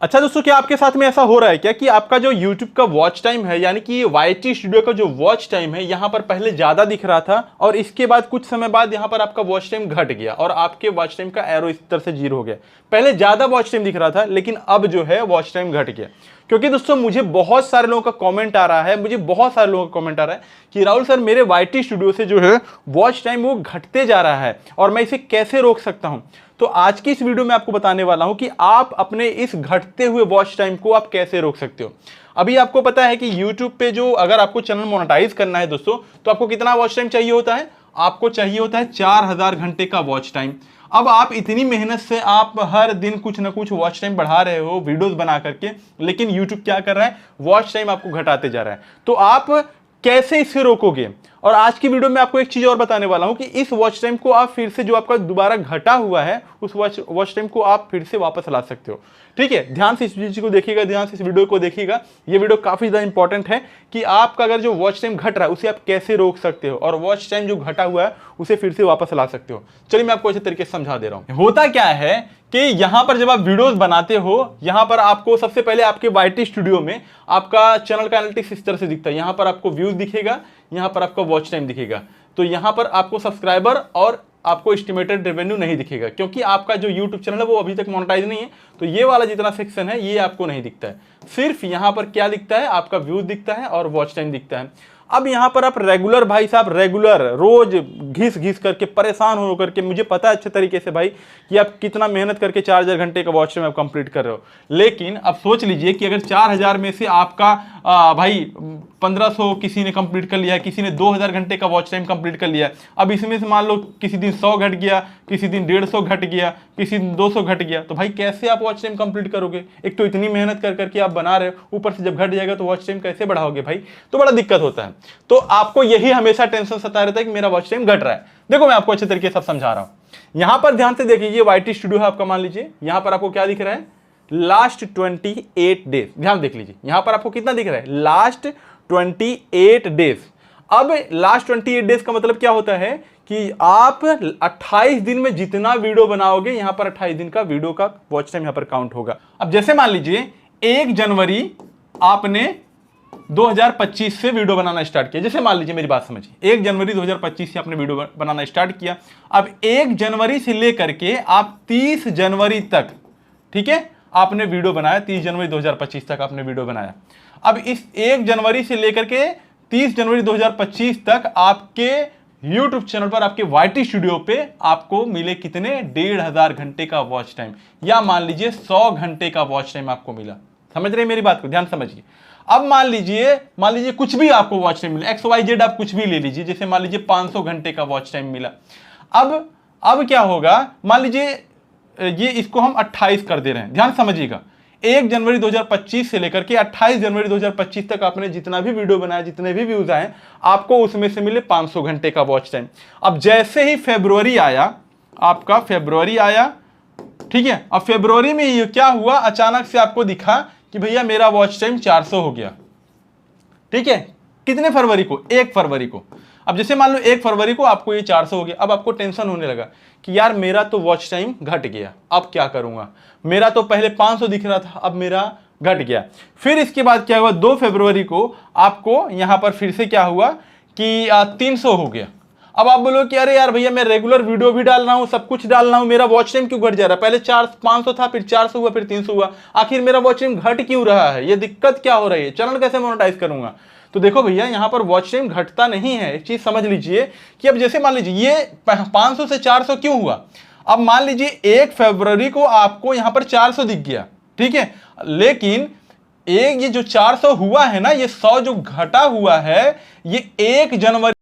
अच्छा दोस्तों, क्या आपके साथ में ऐसा हो रहा है क्या कि आपका जो YouTube का वॉच टाइम है, यानी कि YT स्टूडियो का जो वॉच टाइम है, यहां पर पहले ज्यादा दिख रहा था और इसके बाद कुछ समय बाद यहां पर आपका वॉच टाइम घट गया और आपके वॉच टाइम का एरो इस तरह से 0 हो गया। पहले ज्यादा वॉच टाइम दिख रहा था लेकिन अब जो है वॉच टाइम घट गया। क्योंकि दोस्तों मुझे बहुत सारे लोगों का कमेंट आ रहा है, कि राहुल सर मेरे YT स्टूडियो से जो है वॉच टाइम वो घटते जा रहा है और मैं इसे कैसे रोक सकता हूं। तो आज की इस वीडियो में आपको बताने वाला हूं कि आप अपने इस घटते हुए वॉच टाइम को आप कैसे रोक सकते हो। अभी आपको पता है कि YouTube पे जो अगर आपको चैनल मोनेटाइज करना है दोस्तों, तो आपको कितना वॉच टाइम चाहिए होता है? आपको चाहिए होता है 4000 घंटे का वॉच टाइम। अब आप इतनी मेहनत से आप हर दिन कुछ ना कुछ वॉच टाइम बढ़ा रहे हो वीडियोस बना करके, लेकिन YouTube क्या कर रहा है? वॉच टाइम आपको घटाते जा रहा है। तो आप कैसे इसे रोकोगे? और आज की वीडियो में आपको एक चीज और बताने वाला हूं कि इस वॉच टाइम को आप फिर से, जो आपका दोबारा घटा हुआ है, उस वॉच टाइम को आप फिर से वापस ला सकते हो। ठीक है, ध्यान से इस चीज को देखिएगा, ध्यान से इस वीडियो को देखिएगा। ये वीडियो काफी ज्यादा इंपॉर्टेंट है कि आपका अगर जो वॉच टाइम घट रहा है उसे आप कैसे रोक सकते हो और वॉच टाइम जो घटा हुआ है उसे फिर से वापस ला सकते हो। चलिए मैं आपको अच्छे तरीके से समझा दे रहा हूं। होता क्या है कि यहां पर जब आप वीडियोस बनाते हो, यहां पर आपको सबसे पहले आपके YT स्टूडियो में आपका चैनल का एनालिटिक्स इस तरह से दिखता है। यहां पर आपको व्यूज दिखेगा, यहां पर आपका वॉच टाइम दिखेगा। तो यहां पर आपको सब्सक्राइबर और आपको एस्टिमेटेड रेवेन्यू नहीं दिखेगा, क्योंकि आपका जो YouTube चैनल है वो अभी तक मोनेटाइज नहीं है। तो ये वाला जितना सेक्शन है ये आपको नहीं दिखता है। सिर्फ यहां पर क्या दिखता है? आपका व्यूज दिखता है और वॉच टाइम दिखता है। अब यहां पर आप रेगुलर, भाई साहब रेगुलर रोज घिस घिस करके परेशान हो करके, मुझे पता है अच्छे तरीके से भाई कि आप कितना मेहनत करके 4000 घंटे का वॉच टाइम आप कंप्लीट कर रहे हो। लेकिन अब सोच लीजिए कि अगर 4000 में से आपका भाई 1500 किसी ने कंप्लीट कर लिया है, किसी ने 2000 घंटे का वॉच टाइम कंप्लीट कर लिया है। अब इसमें से मान लो किसी दिन 100 घट गया, किसी दिन 150 घट गया, किसी दिन 200 घट गया, तो भाई कैसे आप वॉच टाइम कंप्लीट करोगे? एक तो इतनी मेहनत कर करके आप बना रहे हो, ऊपर से जब घट जाएगा तो वॉच टाइम कैसे बढ़ाओगे भाई? तो बड़ा दिक्कत होता है। तो आपको यही हमेशा टेंशन सता रहता है कि मेरा वॉच टाइम घट रहा है। देखो मैं आपको अच्छे तरीके से समझा रहा हूं। यहां पर ध्यान से देखिए, YT स्टूडियो है आपका, मान लीजिए यहां पर आपको क्या दिख रहा है? Last 28 days. ध्यान देख लीजिए, यहां पर आपको कितना दिख रहा है? Last 28 days. अब लास्ट 28 डेज का मतलब क्या होता है कि आप 28 दिन में जितना वीडियो बनाओगे, यहां पर 28 दिन का वीडियो का वॉच टाइम यहां पर काउंट होगा। अब जैसे मान लीजिए 1 जनवरी आपने 2025 से वीडियो बनाना स्टार्ट किया। जैसे मान लीजिए, मेरी बात समझिए, 1 जनवरी 2025 से आपने वीडियो बनाना स्टार्ट किया। अब 1 जनवरी से लेकर के आप 30 जनवरी तक, ठीक है, आपने वीडियो बनाया। 30 जनवरी 2025 तक आपने वीडियो बनाया। अब इस 1 जनवरी से लेकर के 30 जनवरी 2025 तक आपके YouTube चैनल पर, आपके YT स्टूडियो पे आपको मिले कितने? 1500 घंटे का वॉच टाइम, या मान लीजिए 100 घंटे का वॉच टाइम आपको मिला। समझ रहे हैं मेरी बात को? ध्यान समझिए। अब मान लीजिए कुछ भी आपको वॉच टाइम मिला, XYZ आप कुछ भी ले लीजिए, जैसे मान लीजिए 500 घंटे का वॉच टाइम मिला। अब क्या होगा? मान लीजिए ये इसको हम 28 कर दे रहे हैं। ध्यान समझिएगा, 1 जनवरी 2025 से लेकर के 28 जनवरी 2025 तक आपने जितना भी वीडियो बनाया, जितने भी व्यूज आए, आपको उसमें से मिले 500 घंटे का वॉच टाइम। अब जैसे ही फरवरी आया, आपका फरवरी आया, ठीक है, अब फरवरी में ये क्या हुआ? अचानक से आपको दिखा कि भैया मेरा वॉच टाइम 400 हो गया। ठीक है, कितने फरवरी को? 1 फरवरी को। अब जैसे मान लो 1 फरवरी को आपको ये 400 हो गया। अब आपको टेंशन होने लगा कि यार मेरा तो वॉच टाइम घट गया, अब क्या करूंगा? मेरा तो पहले 500 दिख रहा था, अब मेरा घट गया। फिर इसके बाद क्या हुआ? 2 फरवरी को आपको यहां पर फिर से क्या हुआ कि 300 हो गया। अब आप बोलो कि अरे यार भैया मैं रेगुलर वीडियो भी डाल रहा हूं, सब कुछ डाल रहा हूं, मेरा वॉच टाइम क्यों घट जा रहा है? पहले 500 था, फिर 400 हुआ, फिर 300 हुआ, आखिर मेरा वॉच टाइम घट क्यों रहा है? ये दिक्कत क्या हो रही है? चैनल कैसे मोनेटाइज करूंगा? तो देखो भैया, यहां पर वॉच टाइम घटता नहीं है। एक चीज समझ लीजिए कि अब जैसे मान लीजिए ये 500 से 400 क्यों हुआ? अब मान लीजिए 1 फरवरी को आपको यहां पर 400 दिख गया, ठीक है, लेकिन ये जो 400 हुआ है ना, ये 100 जो घटा हुआ है, ये 1 जनवरी